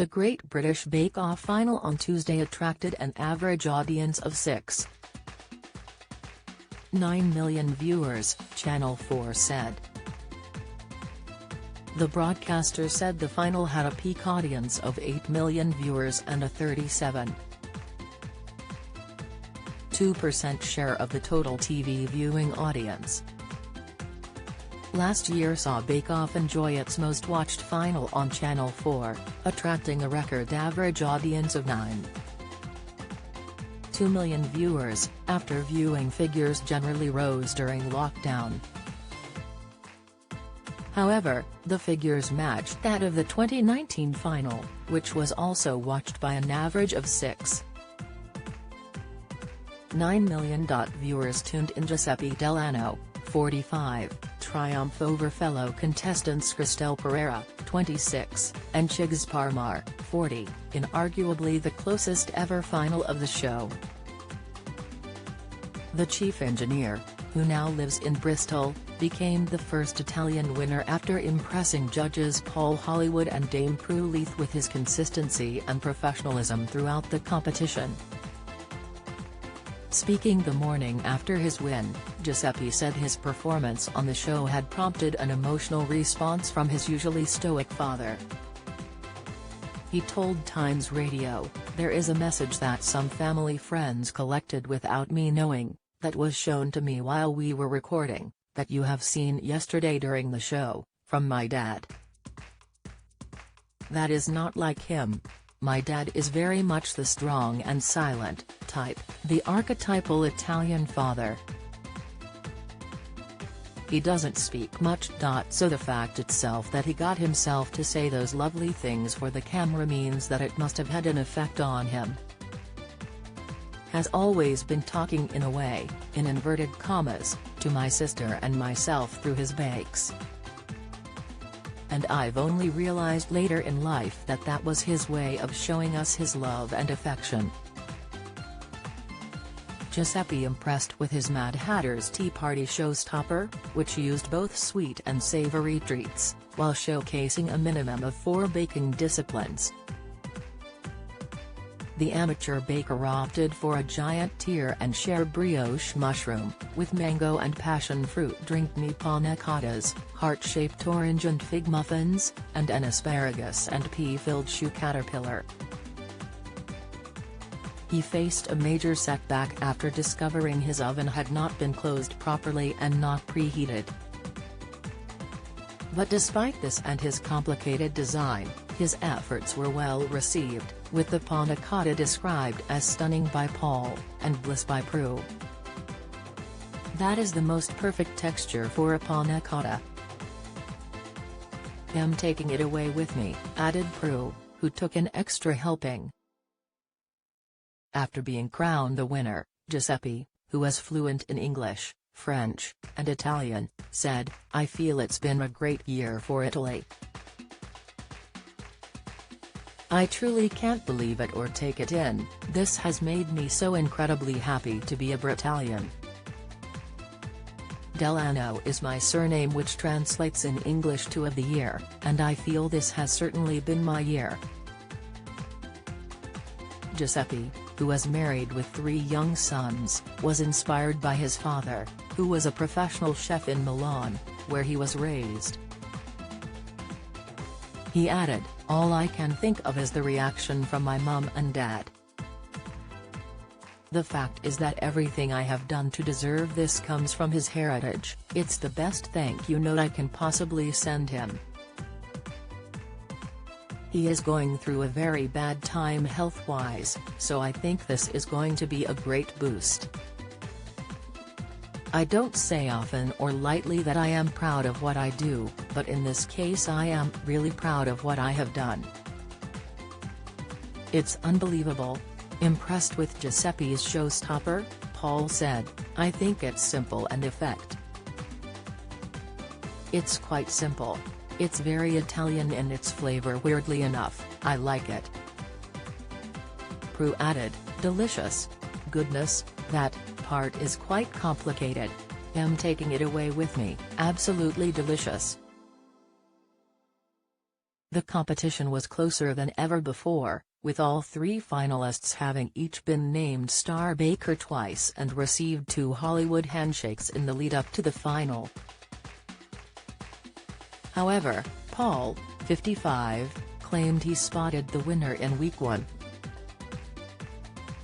The Great British Bake Off final on Tuesday attracted an average audience of 6.9 million viewers, Channel 4 said. The broadcaster said the final had a peak audience of 8 million viewers and a 37.2% share of the total TV viewing audience. Last year saw Bake Off enjoy its most watched final on Channel 4, attracting a record average audience of 9.2 million viewers, after viewing figures generally rose during lockdown. However, the figures matched that of the 2019 final, which was also watched by an average of 6.9 million. Viewers tuned in. Giuseppe Delano, 45, triumph over fellow contestants Cristel Pereira, 26, and Chigs Parmar, 40, in arguably the closest ever final of the show. The chief engineer, who now lives in Bristol, became the first Italian winner after impressing judges Paul Hollywood and Dame Prue Leith with his consistency and professionalism throughout the competition. Speaking the morning after his win, Giuseppe said his performance on the show had prompted an emotional response from his usually stoic father. He told Times Radio, "There is a message that some family friends collected without me knowing, that was shown to me while we were recording, that you have seen yesterday during the show, from my dad. That is not like him. My dad is very much the strong and silent type, the archetypal Italian father. He doesn't speak much. So the fact itself that he got himself to say those lovely things for the camera means that it must have had an effect on him. Has always been talking in a way, in inverted commas, to my sister and myself through his bakes. And I've only realized later in life that that was his way of showing us his love and affection." Giuseppe impressed with his Mad Hatter's Tea Party showstopper, which used both sweet and savory treats, while showcasing a minimum of 4 baking disciplines. The amateur baker opted for a giant tier and share brioche mushroom, with mango and passion fruit drink me panna cottas, heart-shaped orange and fig muffins, and an asparagus and pea-filled choux caterpillar. He faced a major setback after discovering his oven had not been closed properly and not preheated. But despite this and his complicated design, his efforts were well received, with the panna cotta described as stunning by Paul, and bliss by Prue. "That is the most perfect texture for a panna cotta. I'm taking it away with me," added Prue, who took an extra helping. After being crowned the winner, Giuseppe, who was fluent in English, French, and Italian, said, "I feel it's been a great year for Italy. I truly can't believe it or take it in. This has made me so incredibly happy to be a Britalian. Delano is my surname, which translates in English to of the year, and I feel this has certainly been my year." Giuseppe, who was married with 3 young sons, was inspired by his father, who was a professional chef in Milan, where he was raised. He added, "All I can think of is the reaction from my mum and dad. The fact is that everything I have done to deserve this comes from his heritage. It's the best thank you note I can possibly send him. He is going through a very bad time health-wise, so I think this is going to be a great boost. I don't say often or lightly that I am proud of what I do, but in this case I am really proud of what I have done. It's unbelievable." Impressed with Giuseppe's showstopper, Paul said, "I think it's simple and effect. It's quite simple. It's very Italian in its flavor. Weirdly enough, I like it." Prue added, "Delicious. Goodness, that part is quite complicated. I'm taking it away with me. Absolutely delicious." The competition was closer than ever before, with all three finalists having each been named star baker twice and received 2 Hollywood handshakes in the lead-up to the final. However, Paul, 55, claimed he spotted the winner in week 1.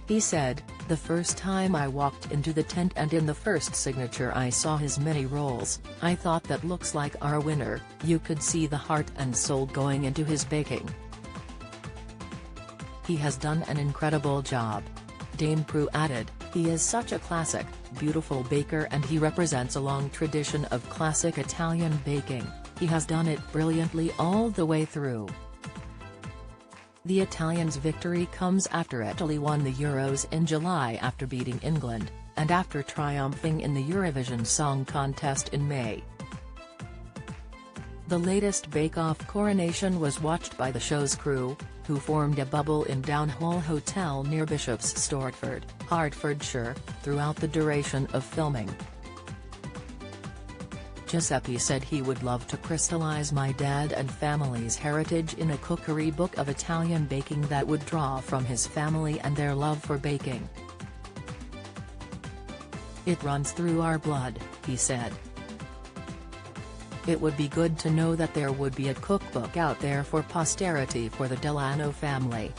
He said, "The first time I walked into the tent and in the first signature I saw his many rolls, I thought that looks like our winner." You could see the heart and soul going into his baking. "He has done an incredible job." Dame Prue added, "He is such a classic, beautiful baker and he represents a long tradition of classic Italian baking. He has done it brilliantly all the way through." The Italians' victory comes after Italy won the Euros in July after beating England, and after triumphing in the Eurovision Song Contest in May. The latest Bake Off coronation was watched by the show's crew, who formed a bubble in Downhall Hotel near Bishop's Stortford, Hertfordshire, throughout the duration of filming. Giuseppe said he would love to crystallize my dad and family's heritage in a cookery book of Italian baking that would draw from his family and their love for baking. "It runs through our blood," he said. "It would be good to know that there would be a cookbook out there for posterity for the Delano family."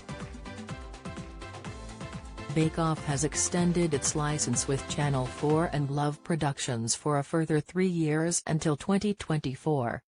Bake Off has extended its license with Channel 4 and Love Productions for a further 3 years until 2024.